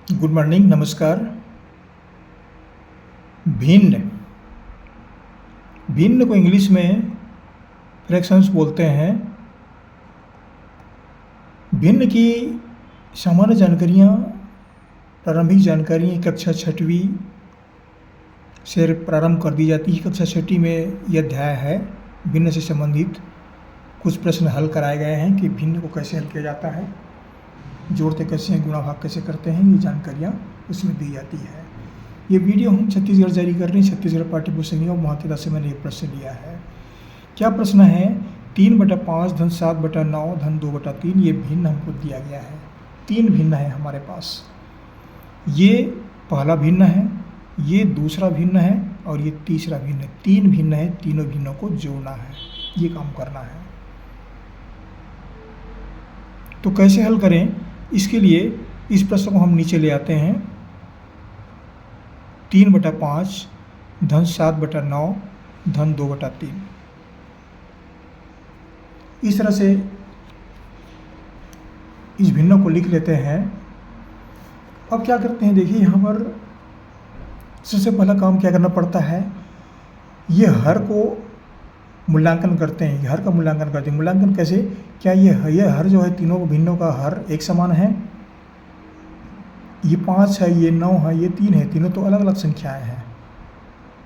Good morning, नमस्कार। भिन्न भिन्न को इंग्लिश में फ्रैक्शंस बोलते हैं। भिन्न की सामान्य जानकारियाँ, प्रारंभिक जानकारियाँ कक्षा छठवीं से प्रारंभ कर दी जाती है। कक्षा छठी में यह अध्याय है, भिन्न से संबंधित कुछ प्रश्न हल कराए गए हैं कि भिन्न को कैसे हल किया जाता है, जोड़ते कैसे हैं, गुणा भाग कैसे करते हैं, ये जानकारियाँ उसमें दी जाती है। ये वीडियो हम छत्तीसगढ़ जारी कर रहे हैं, छत्तीसगढ़ पाठ्य पुस्तक निगम महाकिता से मैंने एक प्रश्न लिया है। क्या प्रश्न है? 3/5 धन 7/9 धन 2/3 ये भिन्न हमको दिया गया है। 3 भिन्न है हमारे पास। ये पहला भिन्न है, ये दूसरा भिन्न है और ये तीसरा भिन्न है। 3 भिन्न है, तीनों भिन्नों को जोड़ना है, ये काम करना है। तो कैसे हल करें? इसके लिए इस प्रश्न को हम नीचे ले आते हैं। 3/5 धन 7/9 धन 2/3, इस तरह से इस भिन्नों को लिख लेते हैं। अब क्या करते हैं, देखिए यहाँ पर सबसे पहला काम क्या करना पड़ता है, ये हर को मूल्यांकन करते हैं। हर का मूल्यांकन करते हैं। मूल्यांकन कैसे? क्या ये हर जो है, तीनों भिन्नों का हर एक समान है? ये 5 है, ये 9 है, ये 3 है, तीनों तो अलग अलग संख्याएं हैं।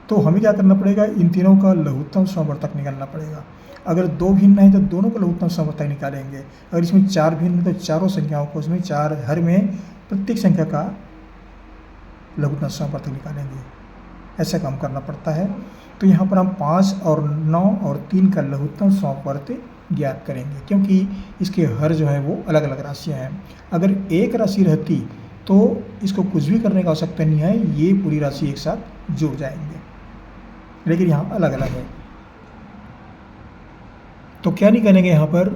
तो हमें क्या करना पड़ेगा, इन तीनों का लघुत्तम समवर्तक निकालना पड़ेगा। अगर 2 भिन्न है तो दोनों का लघुत्तम समवर्तक निकालेंगे। अगर इसमें 4 भिन्न है तो चारों संख्याओं को, उसमें 4 हर में प्रत्येक संख्या का लघुत्तम समवर्तक निकालेंगे। ऐसा काम करना पड़ता है। तो यहाँ पर हम 5 और 9 और 3 का लघुत्तम समवर्तक ज्ञात करेंगे, क्योंकि इसके हर जो है वो अलग अलग राशियाँ हैं। अगर एक राशि रहती तो इसको कुछ भी करने का आवश्यकता नहीं है, ये पूरी राशि एक साथ जुड़ जाएंगे, लेकिन यहाँ अलग अलग है। तो क्या निकालेंगे यहाँ पर,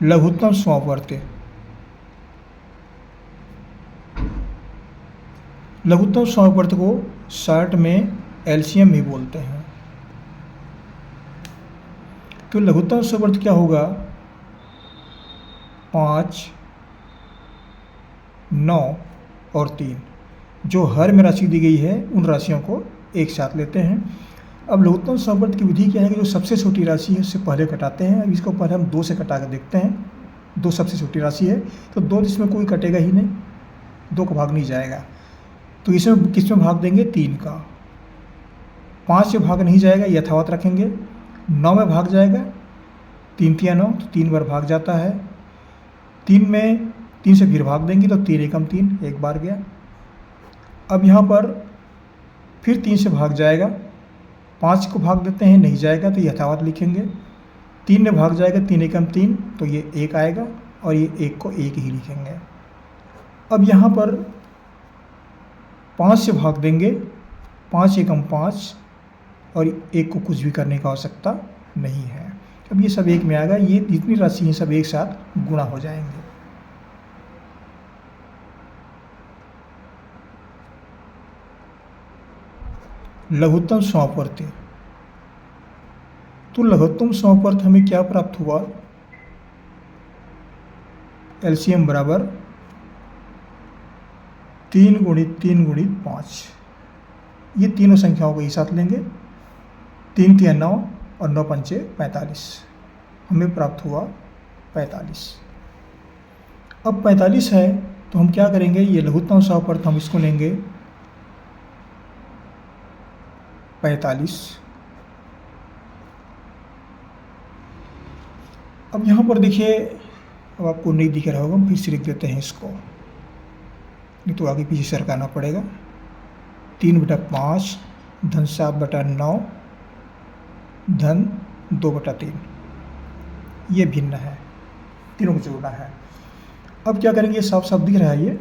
लघुत्तम समवर्तक। लघुत्तम समवर्तक को शॉर्ट में एलसीएम भी बोलते हैं। तो लघुत्तम समवर्तक क्या होगा, 5, 9 और 3 जो हर में राशि दी गई है, उन राशियों को एक साथ लेते हैं। अब लघुत्तम समवर्तक की विधि क्या है कि जो सबसे छोटी राशि है उससे पहले कटाते हैं। अब इसको पहले हम 2 से कटा कर देखते हैं। 2 सबसे छोटी राशि है, तो 2 इसमें कोई कटेगा ही नहीं, 2 का भाग नहीं जाएगा। तो इसमें किस में भाग देंगे, 3 का। 5 से भाग नहीं जाएगा, यथावत रखेंगे। 9 में भाग जाएगा, 3 तिया 9, तो 3 बार भाग जाता है। 3 से फिर भाग देंगे तो 3 एकम 3, एक बार गया। अब यहाँ पर फिर 3 से भाग जाएगा, 5 को भाग देते हैं, नहीं जाएगा तो यथावत लिखेंगे। 3 में भाग जाएगा, 3 एकम 3, तो ये 1 आएगा और ये 1 को 1 ही लिखेंगे। अब यहाँ पर 5 से भाग देंगे, 5 एकम 5, और 1 को कुछ भी करने की आवश्यकता नहीं है। अब ये सब 1 में आएगा, ये जितनी राशि हैं सब एक साथ गुणा हो जाएंगे। लघुत्तम समवर्तक। तो लघुत्तम समवर्तक हमें क्या प्राप्त हुआ, एलसीएम बराबर 3 × 3 × 5। ये तीनों संख्याओं को एक साथ लेंगे, 3 तिया 9 और 9 पंचे 45, हमें प्राप्त हुआ 45। अब 45 है तो हम क्या करेंगे, ये लघुत्तम समवर्तक हम इसको लेंगे 45। अब यहाँ पर देखिए, अब आपको नहीं दिख रहा होगा, हम फिर से लिख देते हैं इसको, नहीं तो आगे पीछे सरकाना पड़ेगा। 3/5 धन 7/9 धन 2/3, ये भिन्न है, तीनों को जोड़ना है। अब क्या करेंगे, साफ साफ दिख रहा है ये।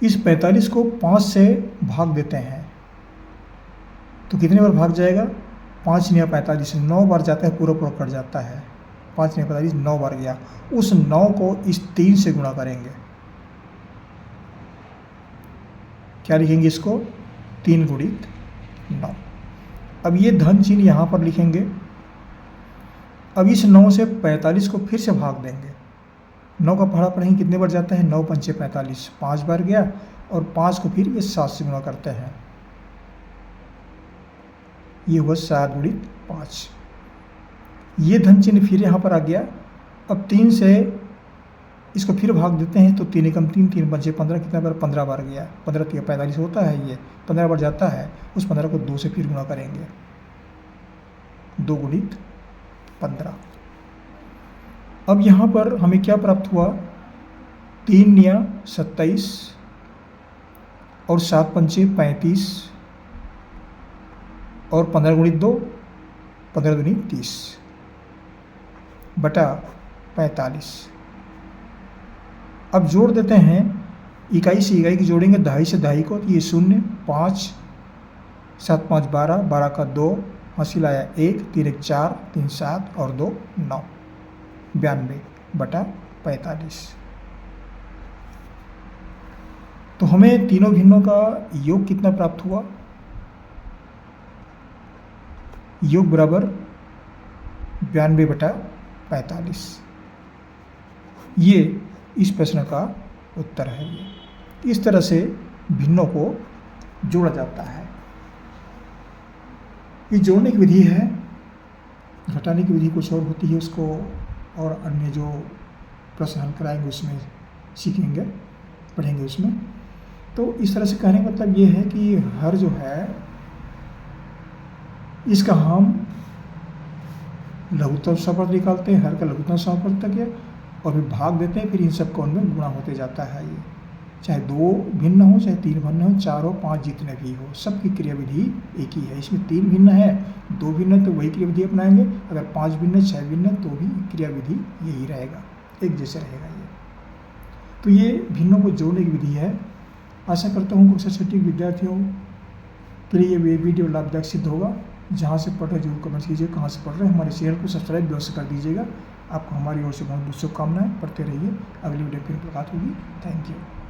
इस 45 को 5 से भाग देते हैं तो कितने बार भाग जाएगा, 5 × 45, 9 बार जाता है, पूरा पूरा कट जाता है। 5 × 45 9 बार गया। उस 9 को इस 3 से गुणा करेंगे। क्या लिखेंगे इसको, 3 × 9। अब ये धन चिन्ह यहाँ पर लिखेंगे। अब इस 9 से 45 को फिर से भाग देंगे, 9 का पहाड़ा पढ़ेंगे कितने बार जाता है, 9 पंचे 45, 5 बार गया, और 5 को फिर ये 7 से गुणा करते हैं, ये हुआ 7 गुणित 5। ये धन चिन्ह फिर यहाँ पर आ गया। अब 3 से इसको फिर भाग देते हैं, तो 3 एकम 3, 3 पंचे 15, कितना बार, 15 बार गया, 15 3 45 होता है, ये 15 बार जाता है। उस 15 को 2 से फिर गुणा करेंगे, 2 गुणित 15। अब यहाँ पर हमें क्या प्राप्त हुआ, 3 निया 27 और 7 पंचे 35 और 15 गुणित 2, 15 दूनी 30 बटा 45। अब जोड़ देते हैं, इकाई से इकाई की जोड़ेंगे, दहाई से दहाई को, तो ये 0, 5, 7 5 12, 12 का 2, हासिल आया 1, 3 1 4, 3 7 और 2 9, 92 बटा 45। तो हमें तीनों भिन्नों का योग कितना प्राप्त हुआ, योग बराबर 92 बटा 45। ये इस प्रश्न का उत्तर है। ये इस तरह से भिन्नों को जोड़ा जाता है। ये जोड़ने की विधि है, घटाने की विधि कुछ और होती है, उसको और अन्य जो प्रश्न हल कराएंगे उसमें सीखेंगे, पढ़ेंगे उसमें। तो इस तरह से कहने का मतलब ये है कि हर जो है इसका हम लघुत्तम समापवर्त निकालते हैं, हर का लघुत्तम समापवर्त तक है, और फिर भाग देते हैं, फिर इन सब कौन में गुणा होते जाता है। ये चाहे 2 भिन्न हो, चाहे 3 भिन्न हो, 4 हो, 5 जितने भी हो, सबकी क्रियाविधि एक ही है। इसमें 3 भिन्न है, 2 भिन्न है तो वही क्रियाविधि अपनाएंगे, अगर 5 भिन्न है, 6 भिन्न है तो भी क्रियाविधि यही रहेगा, एक जैसे रहेगा ये। तो ये भिन्नों को जोड़ने की विधि है। आशा करता हूँ कक्षा 6 विद्यार्थियों के लिए ये वीडियो लाभदायक सिद्ध होगा। जहाँ से पढ़ रहे जरूर कमेंट कीजिए, कहाँ से पढ़ रहे हैं। हमारे चैनल को सब्सक्राइब अवश्य कर दीजिएगा। आपको हमारी ओर से बहुत शुभकामनाएं। पढ़ते रहिए। अगली वीडियो फिर मुलाकात होगी। Thank you.